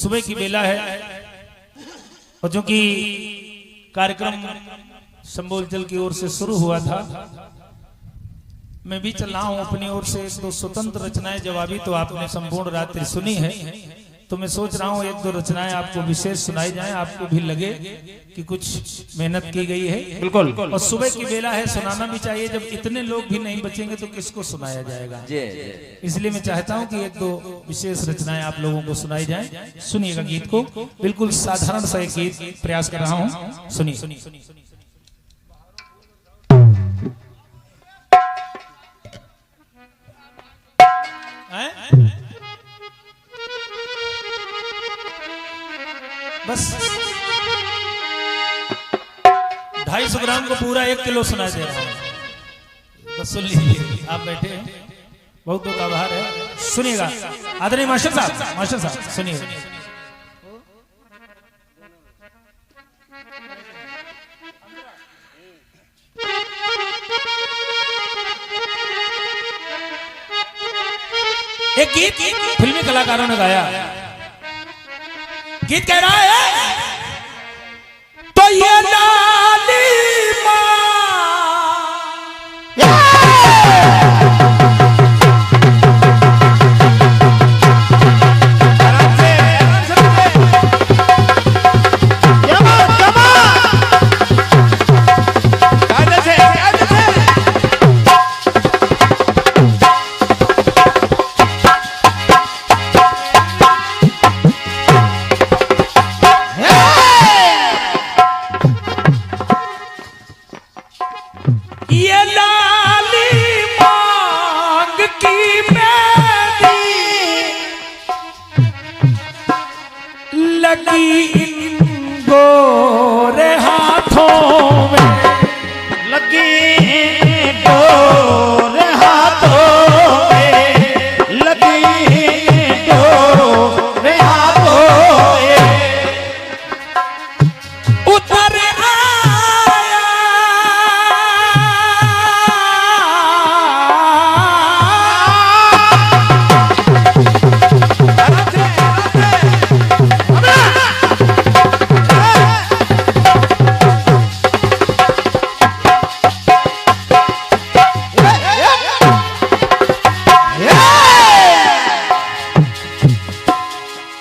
सुबह की बेला है और जो कि कार्यक्रम संबोलचल की ओर से शुरू हुआ था, मैं भी चल रहा हूं अपनी ओर से एक दो स्वतंत्र रचनाएं जवाबी तो आपने संपूर्ण रात्रि सुनी है, तो मैं सोच रहा हूं एक दो रचनाएं आपको विशेष सुनाई जाएं, आपको भी लगे कि कुछ मेहनत की गई है। बिल्कुल। और सुबह की बेला है, सुनाना भी चाहिए, जब इतने लोग भी नहीं बचेंगे तो किसको सुनाया जाएगा। इसलिए मैं चाहता हूं कि एक दो विशेष रचनाएं आप लोगों को सुनाई जाएं। सुनिएगा गीत को, बिल्कुल साधारण सा एक गीत प्रयास कर रहा हूं, सुनिए। बस 250 ग्राम को पूरा 1 किलो सुना दे रहा हूं, बस सुन लीजिए। आप बैठे हैं, बहुत बहुत आभार है। सुनिएगा आदरणीय मास्टर साहब सुनिए। एक गीत फिल्मी कलाकारों ने गाया, गीत कह रहा है तो ये लाली गोरे हाथों में लगी, गोरे हाथों में लगी, गोरे हाथों में उतर आया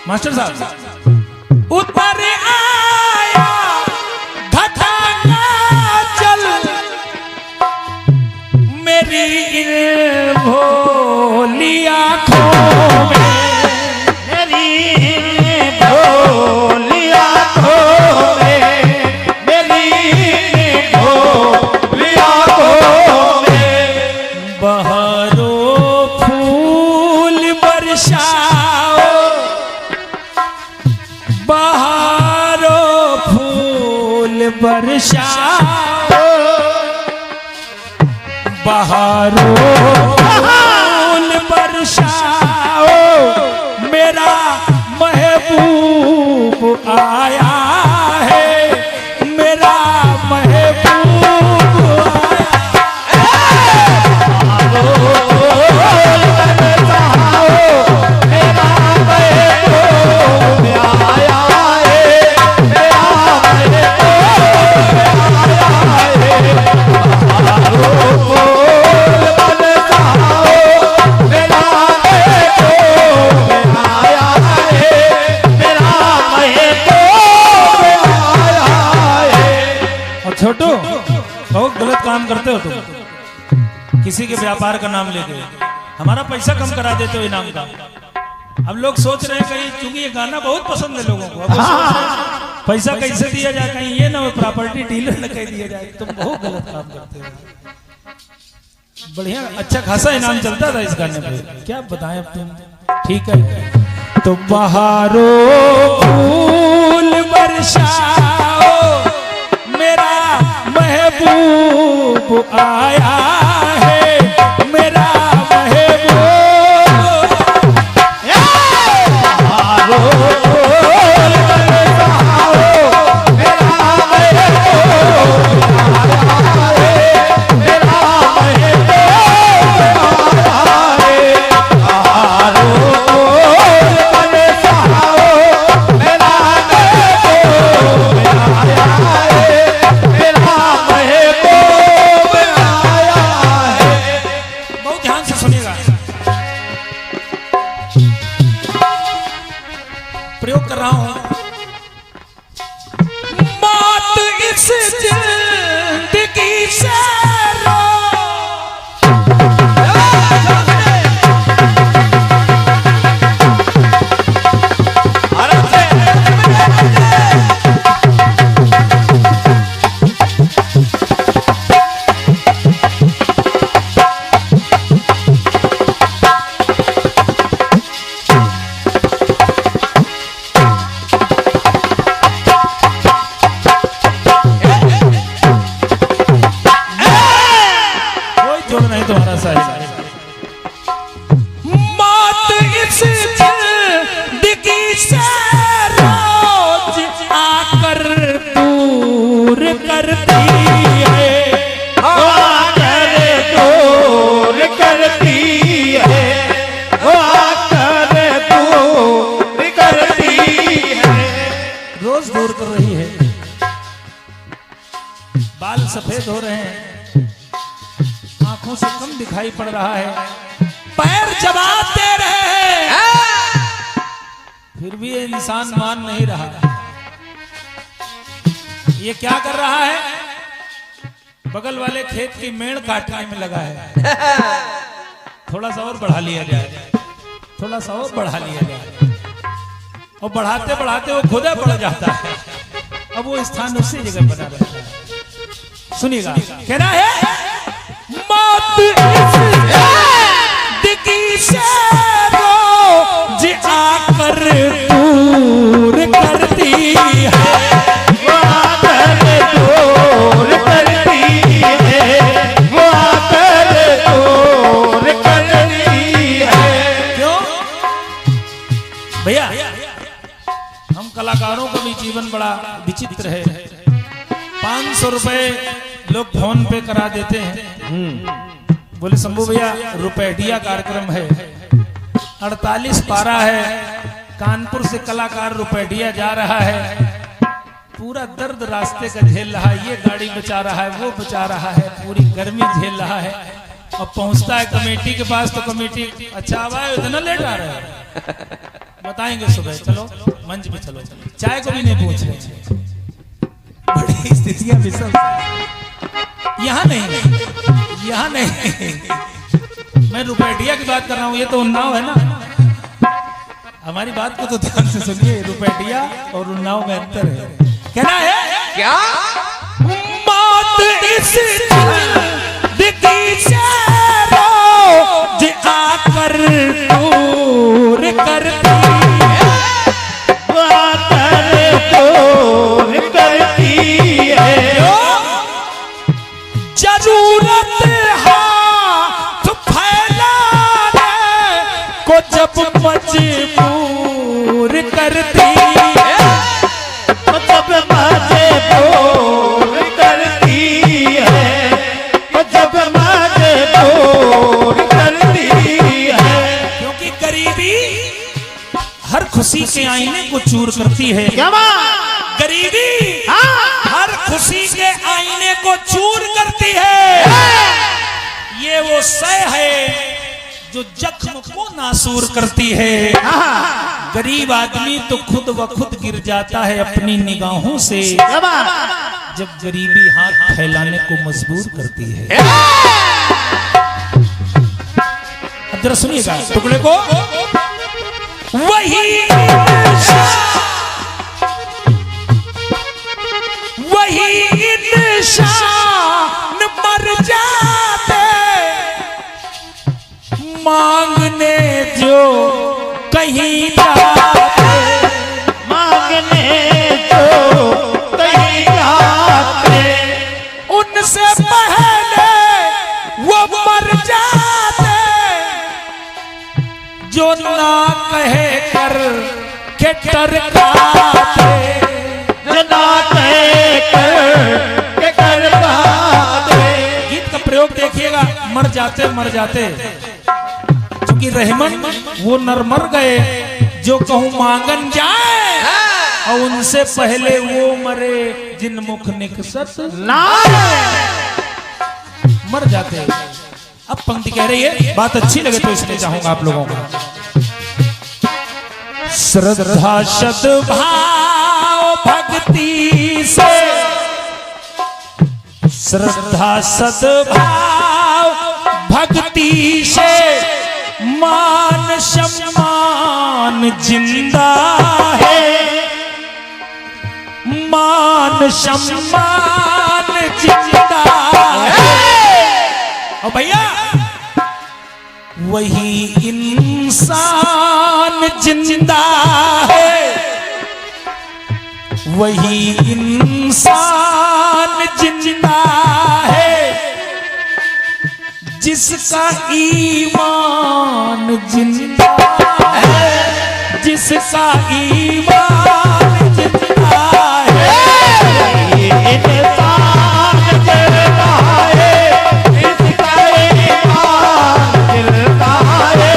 मास्टर साहब, ऊपर आया धताना चल मेरी भोली आंखों में, मेरी भोली आंखों में, मेरी भोली आंखों में बहारो फूल बरसाओ, बहारो फूल बरसाओ, बहारो फूल बरसाओ, मेरा महबूब आया है, मेरा महबूब छोटू, बहुत गलत काम करते हो तुम, किसी के व्यापार का नाम लेके हमारा पैसा कम करा देते हो इनाम का। अब लोग सोच रहे हैं कहीं, क्योंकि ये गाना बहुत पसंद है लोगों को, अब पैसा कैसे दिया जाए, कहीं ये ना हो प्रॉपर्टी डीलर न कह दिया जाए। तुम बहुत गलत काम करते हो। बढ़िया अच्छा खासा इनाम चलता था इस गाने पे, क्या बताएं अब तुम। ठीक है, तो बहारो फूल बरसाओ, मेरा महबूब आया है, मेरा महबूब ऐसा है। मौत इस जिंदगी से रोज आकर दूर करती है, आकर दूर करती है, आकर दूर करती है। रोज दूर कर रही है। बाल सफेद हो रहे हैं, आंखों से कम दिखाई पड़ रहा है, पैर जवाब दे रहे हैं, फिर भी ये इंसान मान नहीं रहा। ये क्या कर रहा है? बगल वाले खेत की मेड़ काटने में लगा है। थोड़ा सा और बढ़ा लिया जाए, थोड़ा सा और बढ़ा लिया जाए, और बढ़ाते बढ़ाते वो खुदा पड़ जाता है। अब वो स्थान उसी जगह बना रहता है। सुनिएगा, कहना है मौत इस जिंदगी से रोज आकर दूर करती है, वो आकर दूर करती है, वो आकर दूर करती है। क्यों भैया? हम कलाकारों का भी जीवन बड़ा विचित्र है। 500 रुपए लोग फोन पे करा देते हैं। बोले शंभू भैया रुपैडिया कार्यक्रम है, 48 पारा है, कानपुर से कलाकार रुपैडिया जा रहा है, पूरा दर्द रास्ते का झेल रहा है, ये गाड़ी बचा रहा है, वो बचा रहा है, पूरी गर्मी झेल रहा है, और पहुंचता है कमेटी के पास तो कमेटी अच्छा भाई इतना लेट आ रहा है, बताएंगे सुबह, चलो मंच पे चलो, चाय को भी नहीं पूछ रहे। बड़ी स्थितियां विषम, यहाँ नहीं, यहाँ नहीं, मैं रुपैडिया की बात कर रहा हूँ, ये तो उन्नाव है ना। हमारी बात को तो ध्यान से सुनिए, रुपैडिया और उन्नाव में अंतर है। कहना है क्या? मौत इस जिंदगी से रोज आकर दूर करती है, वो आकर दूर करती है। जरूरत हाथ फैलाने को जब मजबूर करती है, जब मजबूर करती है, जब मजबूर करती है। क्योंकि गरीबी हर खुशी के आईने को चूर करती है। गरीबी हर खुशी के आईने को चूर करती है। ये वो सह है जो जख्म को नासूर करती है। गरीब आदमी तो खुद व खुद गिर जाता है अपनी निगाहों से, जब गरीबी हाथ फैलाने को मजबूर करती है। अब जरा सुनिएगा टुकड़े को। वही इंसान मर जाते, मांगने जो कहीं जाते, मांगने जो कहीं जाते, उनसे पहले वो मर जाते, जो ना कहे कर के टरकाते, जना कह कर पाते। गीत का प्रयोग देखिएगा, मर जाते क्योंकि रहमन वो नर मर गए जो कहूं मांगन जाए, और उनसे पहले वो मरे जिन मुख निकसत ना मर जाते। अब पंक्ति कह रही है, बात अच्छी लगे तो इसलिए चाहूंगा आप लोगों को। श्रद्धा सद्भाव भक्ति से, श्रद्धा सद्भाव भक्ति से मान सम्मान जिंदा है, मान सम्मान जिंदा है। और भैया वही इंसान जिंदा है, वही इंसान जिंदा है, जिसका ईमान जिंदा है, जिसका ईमान जिंदा है, इंसान जिंदा है, इसका ईमान जिंदा है,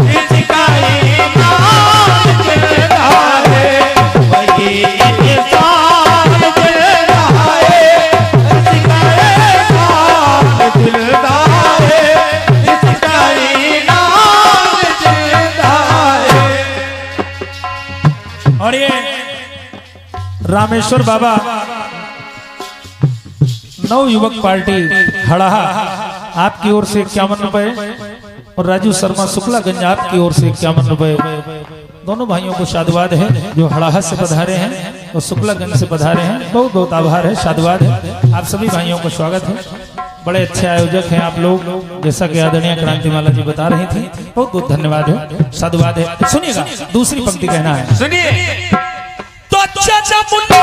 इसका ईमान जिंदा है, वही इंसान जिंदा है, इसका ईमान जिंदा है, इसका ईमान जिंदा है। और ये रामेश्वर बाबा नव युवक पार्टी हड़ाहा आपकी ओर से 51 रुपए और राजू शर्मा शुक्लागंज आपकी ओर से 51 रुपए। दोनों भाइयों को साधुवाद है जो हड़ाहा से पधारे हैं और शुक्लागंज से पधारे हैं। बहुत बहुत आभार है, साधुवाद है। आप सभी भाइयों को स्वागत है। बड़े अच्छे आयोजक हैं आप लोग, जैसा कि आदरणीय क्रांतिमाला जी बता रही थी। बहुत बहुत धन्यवाद है, साधुवाद है। सुनिएगा, दूसरी पंक्ति कहना है। सुनिए। तो चाचा मुन्ना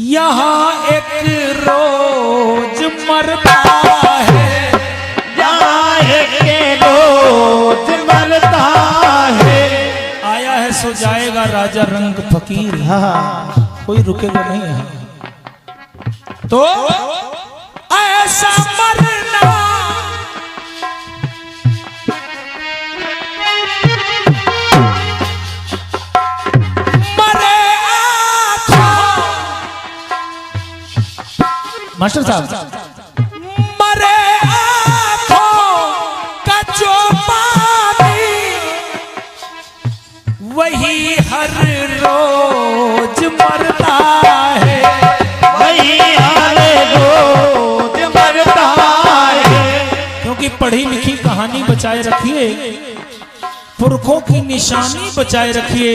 यहाँ एक रोज मरता है, यहाँ एक रोज मरता है। आया है सो जाएगा राजा रंग फकीर। कोई रुकेगा नहीं है। तो ऐसा मरना मरे मास्टर साहब, मरे आँखों का जो पानी वही हर रोज मरता है, वही हर रोज मरता है। क्योंकि पढ़ी लिखी कहानी बचाए रखिए, पुरखों की निशानी बचाए रखिए।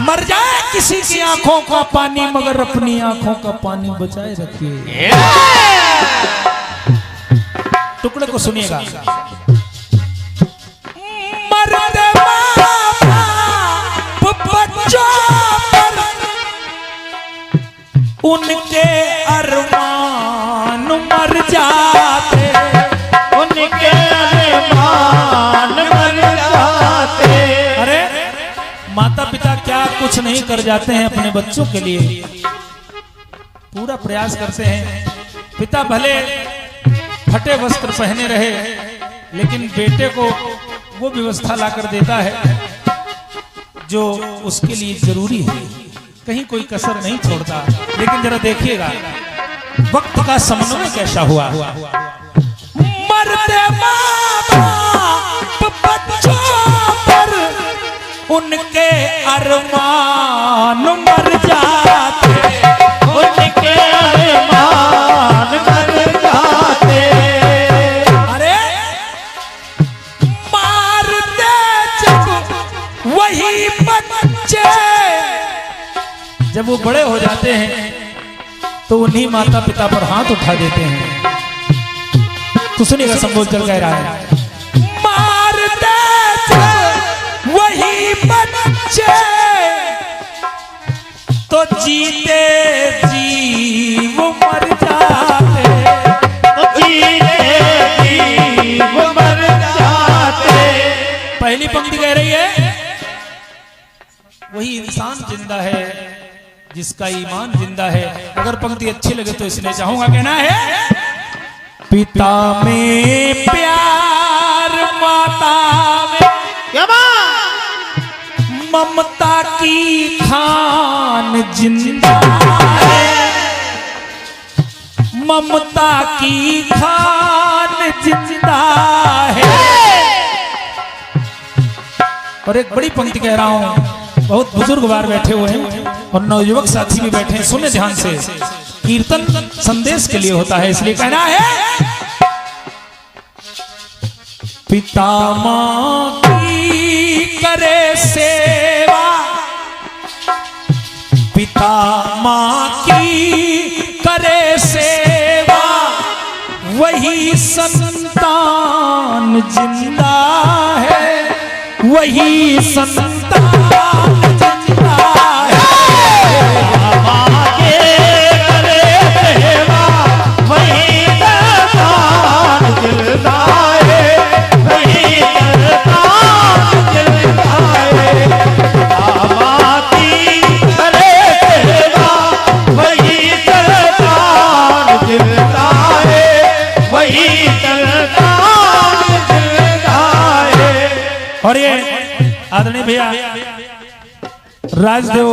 मर जाए किसी की आंखों का पानी मगर अपनी आंखों का पानी बचाए रखिए। टुकड़े को सुनिएगा। मरते बाप बच्चों पर उनके अरमान मर जाते, उनके अरमान मर जाते। अरे माता पिता क्या कुछ नहीं कर जाते हैं अपने बच्चों के लिए, पूरा प्रयास करते हैं। पिता भले फटे वस्त्र पहने रहे लेकिन बेटे को वो व्यवस्था लाकर देता है जो उसके लिए जरूरी है, कहीं कोई कसर नहीं छोड़ता। लेकिन जरा देखिएगा वक्त का समन्वय कैसा हुआ। मरते बाप बच्चों पर उनके अरमान मर जाते, उनके अरमान मर जाते। अरे मारते जब वही बच्चे, जब वो बड़े हो जाते हैं तो उन्हीं माता पिता पर हाथ उठा देते हैं। तो सुनिएगा, संबोध चल कह रहा है। मारते वही बच्चे तो जीते जीव मर जाते, जीते जीव मर जाते। पहली पंक्ति कह रही है वही इंसान जिंदा है जिसका ईमान जिंदा है। अगर पंक्ति अच्छी लगे तो इसलिए चाहूंगा कहना है, पिता में प्यार माता में ममता की खान जिंदा है, ममता की खान जिंदा है। और एक बड़ी पंक्ति कह रहा हूं, बहुत बुजुर्ग बार बैठे हुए हैं और नवयुवक साथी भी बैठे हैं, सुने ध्यान से। कीर्तन संदेश के लिए होता है, इसलिए कहना है पिता माँ की करे सेवा, पिता माँ की करे सेवा, वही संतान जिंदा है, वही संतान जिंदा है। माँ के करे सेवा, वही संतान जिंदा है, वही संतान जिंदा है। माँ की करे सेवा, वही संतान जिंदा है, वही संतान जिंदा है। और ये आदरणीय भैया राजदेव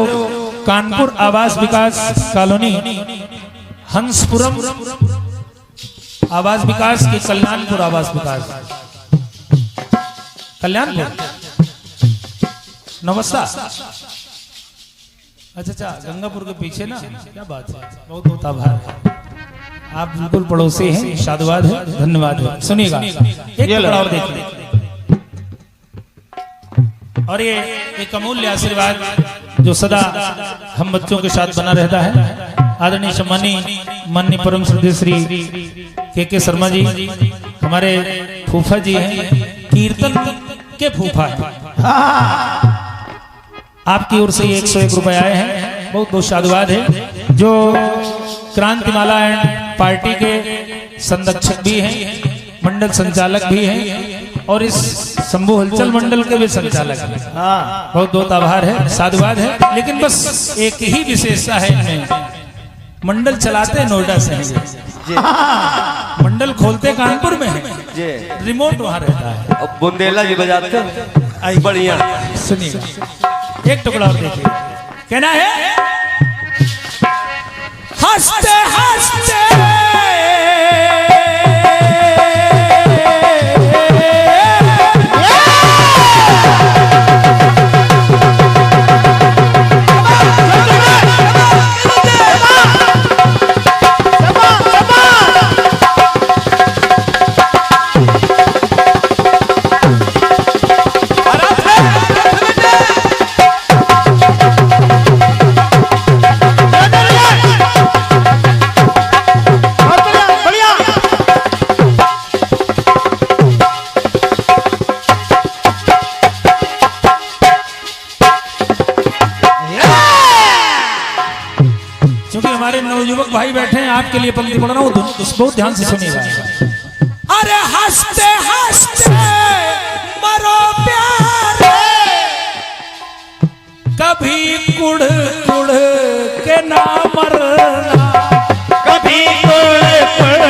कानपुर आवास विकास कॉलोनी हंसपुरम आवास विकास के कल्याणपुर आवास विकास कल्याणपुर नमस्ता। अच्छा, गंगापुर के पीछे ना, क्या बात है, बहुत बहुत आभार है। आप बिल्कुल पड़ोसी हैं, साधुवाद है, धन्यवाद है। सुनिएगा एक टुकड़ा और देखिए। और ये एक अमूल्य आशीर्वाद जो सदा हम बच्चों के साथ बना रहता है। आदरणीय सम्मानीय माननीय परम श्रद्धेय श्री के शर्मा जी हमारे फूफा जी हैं, कीर्तन के फूफा हैं। आपकी ओर से 101 रुपए आए हैं, बहुत बहुत साधुवाद है। जो क्रांतिमाला एंड पार्टी के संरक्षक भी हैं, मंडल संचालक भी हैं और इस शंभू हलचल मंडल के भी संचालक हैं। बहुत बहुत आभार है, साधुवाद है। लेकिन बस एक ही विशेषता है इनमें, मंडल चलाते नोएडा से हैं, मंडल खोलते कानपुर में है, रिमोट वहां रहता है। अब बुंदेला जी बजाते हैं बढ़िया। सुनिए एक टुकड़ा और देखिए। कहना है हंसते हंसते नवयुवक भाई बैठे हैं, आपके लिए पंक्ति पढ़ रहा हूँ, बहुत ध्यान से सुनिएगा। अरे हंसते हंसते मरो प्यारे, कभी कुड़ कुड़ के ना मरना, कभी कुड़ कुड़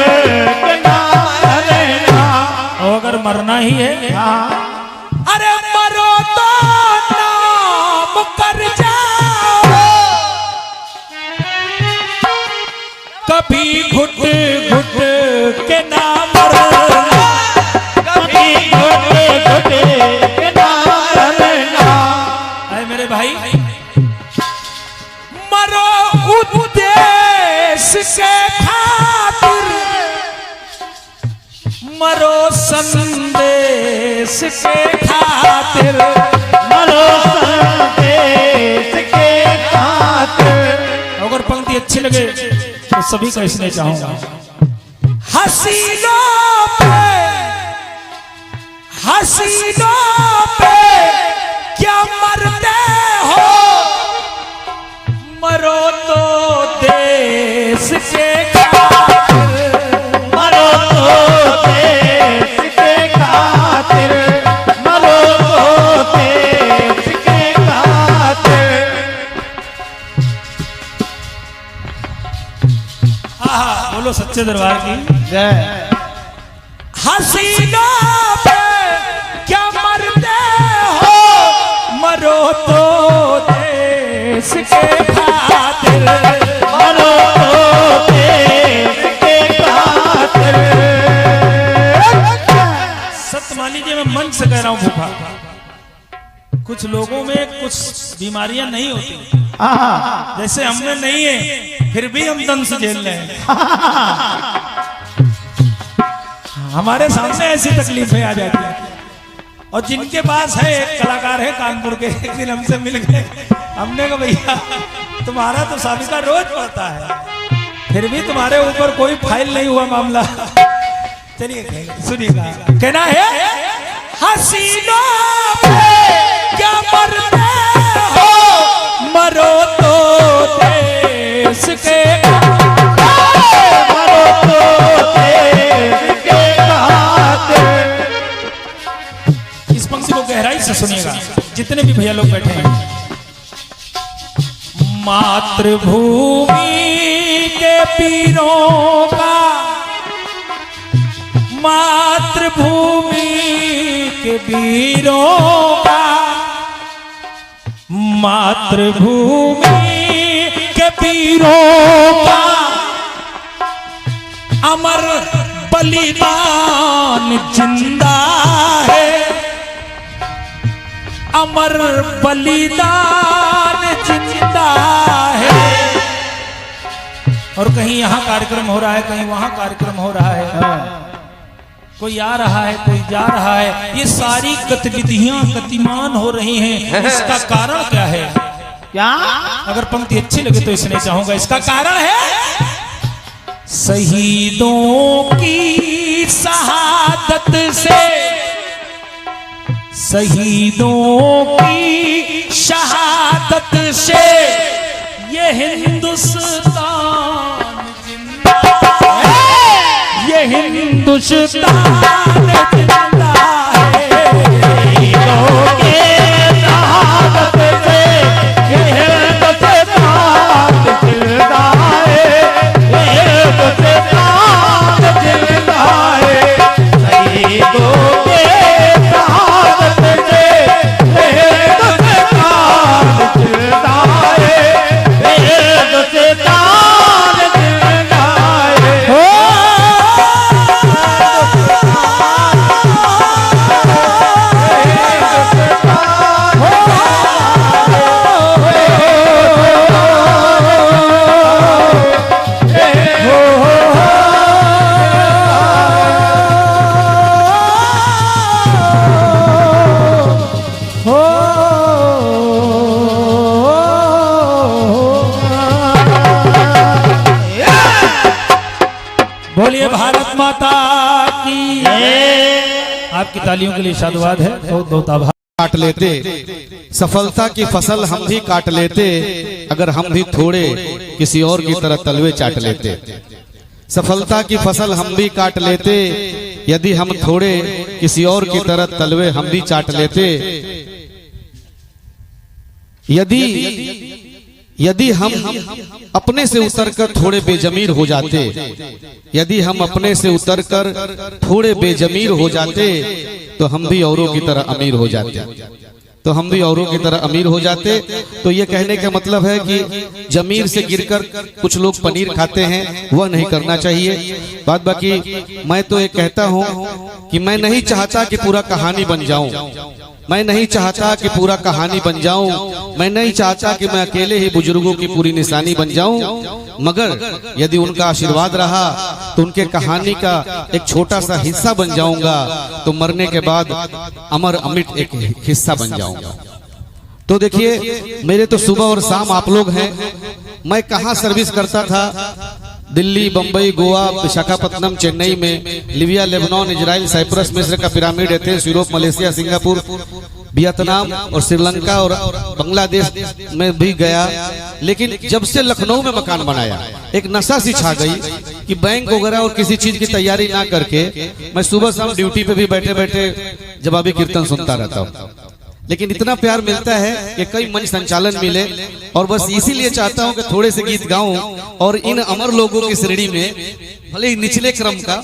के ना मरना। अगर मरना ही है, अरे मरो तो नाम कर जाओ, कभी घुट घुट के ना मरना, कभी घुट घुट के ना मरना। अरे मेरे भाई, मरो उद्देश्य के खातिर, मरो संदेश के खातिर, मरो संदेश के खातिर। अगर पंक्ति अच्छी लगे तो सभी का इसलिए चाहूंगा। हसीनों पे क्या मरते हो, मरो तो देश के खातिर, मरो तो देश के खातिर, मरो तो देश के खातिर। बोलो सच्चे दरबार की जय। हसीनों पे क्या मरते हो, मरो तो देश के खातिर, मरो तो देश के खातिर। मन से कह रहा हूं फूफा, कुछ लोगों में कुछ बीमारियां नहीं होती, जैसे हमें नहीं है फिर भी हम दंश झेल रहे हैं। हमारे सामने ऐसी तकलीफें आ जाती हैं। और जिनके पास है, एक कलाकार है कानपुर के, एक दिन हमसे मिल गए, हमने कहा भैया तुम्हारा तो शादी का रोज पड़ता है, फिर भी तुम्हारे ऊपर कोई फाइल नहीं हुआ मामला। चलिए सुनिएगा, कहना है हसीनों पे क्या मरते हो, मरो तो देश के, मरो तो देश के खातिर। इस पंक्ति को गहराई से सुनिएगा जितने भी भैया लोग बैठे हैं। मातृभूमि के पीरों का, मातृभूमि के वीरों का, मातृभूमि के वीरों का अमर बलिदान जिंदा है, अमर बलिदान जिंदा है। और कहीं यहाँ कार्यक्रम हो रहा है, कहीं वहां कार्यक्रम हो रहा है, कोई आ रहा है, कोई जा रहा है, ये सारी गतिविधियां गतिमान हो रही हैं। इसका कारण क्या है? क्या? अगर पंक्ति अच्छी लगे तो इसलिए चाहूंगा, इसका कारण है शहीदों की शहादत से, शहीदों की शहादत से ये हिंदुस्तान जिंदा है, ये हिंदुस्तान जिंदा है। शहीदों की शहादत से ये हिंदुस्तान जिंदा है, ये हिंदुस्तान जिंदा है। शहीदों की शहादत से ये हिंदुस्तान जिंदा है, ये हिंदुस्तान जिंदा है। बोलिए भारत माता की। आपकी तालियों के लिए साधुवाद है। बहुत आभार। काट लेते, सफलता की फसल हम भी काट लेते, अगर हम भी थोड़े किसी और की तरह तलवे चाट लेते। सफलता की फसल हम भी काट लेते, यदि हम थोड़े किसी और की तरह तलवे हम भी चाट लेते। यदि हम अपने से उतरकर थोड़े बेजमीर हो जाते, यदि हम अपने से उतरकर थोड़े बेजमीर हो जाते, तो हम भी औरों की तरह अमीर हो जाते, तो हम भी औरों की तरह अमीर हो जाते। तो ये कहने का मतलब है कि जमीर से गिरकर कुछ लोग पनीर खाते हैं, वह नहीं करना चाहिए। बात बाकी मैं तो ये कहता हूँ कि मैं नहीं चाहता कि पूरा कहानी बन जाऊं, मैं नहीं चाहता कि पूरा कहानी बन जाऊं, मैं नहीं चाहता कि मैं अकेले ही बुजुर्गों की पूरी निशानी बन जाऊं, मगर यदि उनका आशीर्वाद रहा तो उनके कहानी का एक छोटा सा हिस्सा बन जाऊंगा, तो मरने के बाद अमर अमिट एक हिस्सा बन जाऊंगा। तो देखिए, मेरे तो सुबह और शाम आप लोग हैं। मैं कहाँ सर्विस करता था? दिल्ली, बंबई, गोवा, विशाखापत्तनम, चेन्नई में, लिबिया, लेबनान, इजराइल, साइप्रस, मिस्र का pyramid, Athens, Europe, Malaysia, Singapore, Vietnam और श्रीलंका और बांग्लादेश में भी गया। लेकिन जब से लखनऊ में मकान बनाया, एक नशा सी छा गई कि बैंक वगैरह और किसी चीज की तैयारी ना करके मैं सुबह शाम ड्यूटी पे भी बैठे बैठे जवाबी कीर्तन सुनता रहता हूँ। लेकिन इतना प्यार मिलता है कि कई मंच संचालन मिले, और बस इसीलिए चाहता हूं कि थोड़े से गीत गाऊं और इन अमर लोगों की श्रेणी में भले ही निचले क्रम का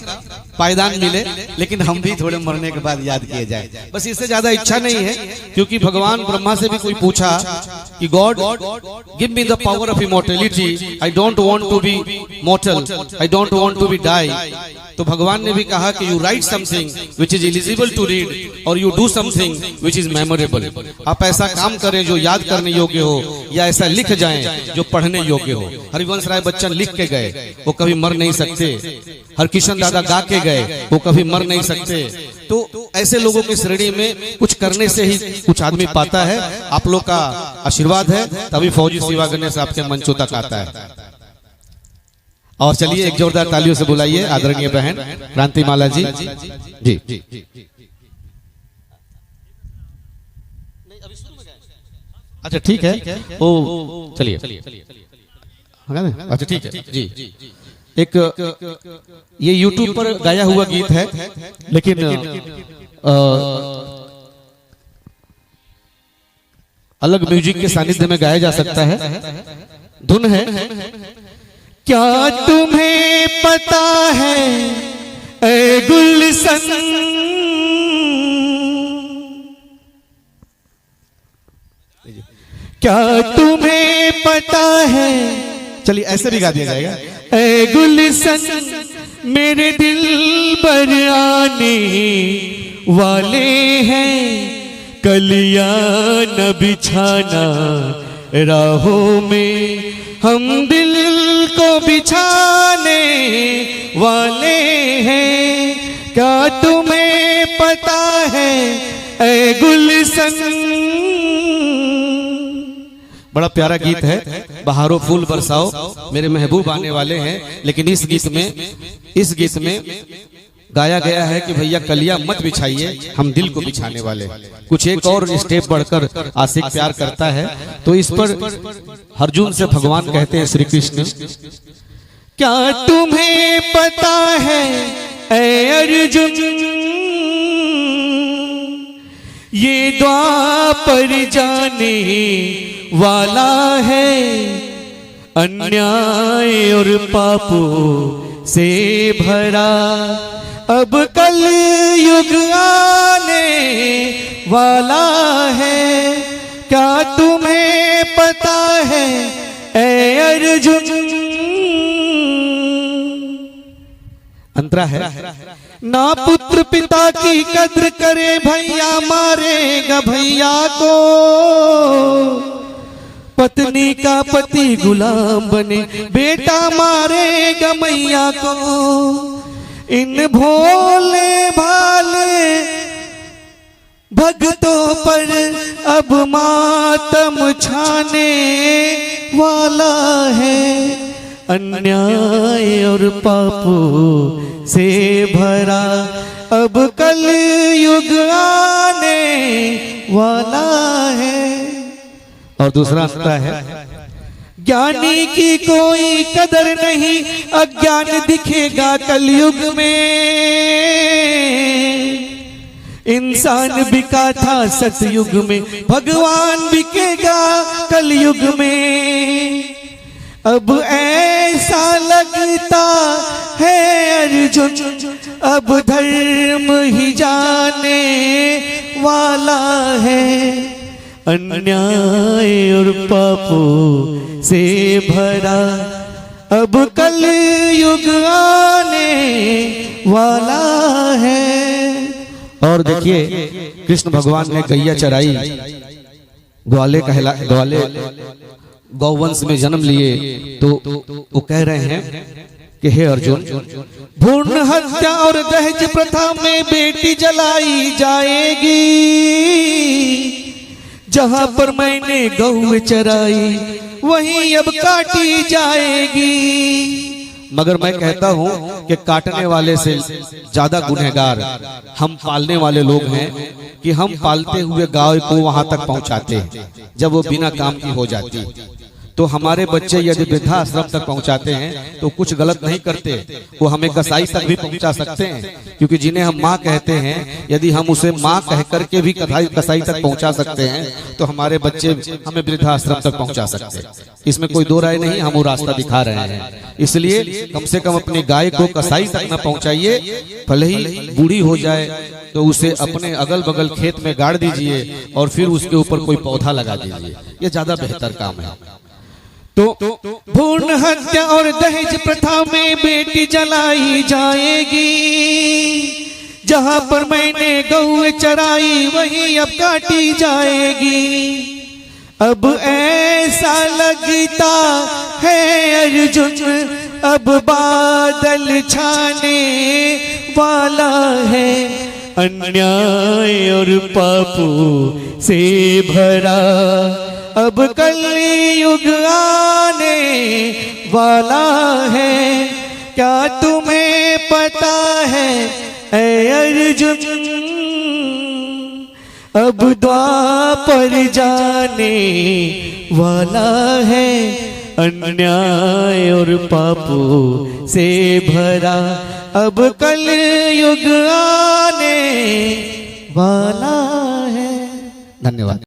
पायदान मिले, लेकिन हम भी थोड़े मरने के बाद याद किए जाए। बस इससे ज्यादा इच्छा नहीं है, क्योंकि भगवान ब्रह्मा से भी कोई पूछा कि God give me the power of immortality, I don't want to be mortal, I don't want to be die, तो भगवान ने भी कहा कि you write something which is eligible to read और you do something which is memorable. आप ऐसा काम करें जो याद करने योग्य हो, या ऐसा लिख जाएं जो पढ़ने योग्य हो। हरिवंश राय बच्चन लिख के गए, वो कभी मर नहीं सकते। हरकिशन दादा गा के गए, वो कभी मर नहीं सकते। तो ऐसे लोगों की श्रेणी में कुछ करने से ही कुछ आदमी पाता है। आप लोग का आशीर्वाद है तभी फौजी सेवा करने से आपके मंचों तक आता है। और चलिए एक जोरदार तालियों से बुलाइए आदरणीय बहन क्रांतिमाला जी। जी अच्छा ठीक है, ओ चलिए अच्छा ठीक है जी। एक ये YouTube पर गाया हुआ गीत है, लेकिन अलग म्यूजिक के सानिध्य में गाया जा सकता है। धुन है, क्या तुम्हें पता है ऐ गुलशन, क्या तुम्हें पता है, चलिए ऐसे भी गा दिया जाएगा। ऐ गुलशन मेरे दिल पर आने वाले हैं, कलियां न बिछाना राहों में, हम दिल को बिछाने वाले हैं। क्या तुम्हें पता है ऐ गुलशन। बड़ा प्यारा गीत है, बहारों फूल बरसाओ मेरे महबूब आने वाले हैं। लेकिन इस गीत में गाया गया है कि भैया कलियां मत बिछाइए, हम दिल को बिछाने वाले। कुछ एक और स्टेप बढ़कर आशिक प्यार करता है, तो इस पर अर्जुन से भगवान कहते हैं श्री कृष्ण, क्या तुम्हें पता है ऐ अर्जुन, ये द्वापर जाने वाला है, अन्याय और पापों से भरा अब कल युग आने वाला है। क्या तुम्हें पता है ऐ अर्जुन। अंतरा है, ना पुत्र पिता की कद्र करे भैया मारेगा भैया को, पत्नी का पति गुलाम बने बेटा मारेगा मैया को। इन भोले भाले भक्तों पर अब मातम छाने वाला है, अन्याय और पापों से भरा अब कल युग आने वाला है। और दूसरा अंतरा है, ज्ञानी की कोई कदर नहीं, अज्ञान दिखेगा कलयुग में। इंसान बिका था सतयुग में, भगवान बिकेगा कलयुग में। अब ऐसा लगता है अर्जुन, अब धर्म ही जाने वाला है, अन्याय और पापों से भरा अब कल युग आने वाला है। और देखिए कृष्ण भगवान ने गैया चराई, ग्वाले गौवंश में जन्म लिए, तो वो कह रहे हैं कि हे अर्जुन, भ्रूण हत्या और दहेज प्रथा में बेटी जलाई जाएगी, जहां पर मैंने गौ चराई वहीं अब काटी जाएगी। मगर मैं कहता हूं कि काटने वाले से ज्यादा गुनहगार हम पालने वाले लोग हैं, कि हम पालते हुए गाय को वहां तक पहुंचाते हैं जब वो बिना काम की हो जाती। तो हमारे बच्चे यदि वृद्धाश्रम तक पहुंचाते हैं तो कुछ गलत नहीं करते, वो हमें कसाई तक भी पहुंचा सकते हैं, क्योंकि जिन्हें हम माँ कहते हैं यदि हम उसे माँ कह करके भी कसाई तक पहुंचा सकते हैं तो हमारे बच्चे हमें वृद्धाश्रम तक पहुंचा सकते हैं। इसमें कोई दो राय नहीं, हम वो रास्ता दिखा रहे हैं। इसलिए कम से कम अपनी गाय को कसाई तक न पहुंचाइए, भले ही बूढ़ी हो जाए तो उसे अपने अगल बगल खेत में गाड़ दीजिए और फिर उसके ऊपर कोई पौधा लगा दीजिए, ये ज्यादा बेहतर काम है। तो भ्रूण हत्या और दहेज प्रथा में बेटी जलाई जाएगी। जहां पर मैंने गौ चराई वहीं अब काटी जाएगी। अब ऐसा लगता है अर्जुन अब बादल छाने वाला है। अन्याय और पापों से भरा अब कलयुग आने वाला है। क्या तुम्हें पता है ऐ अर्जुन अब द्वापर जाने वाला है। अन्याय और पापों से भरा अब कलयुग आने वाला है। धन्यवाद।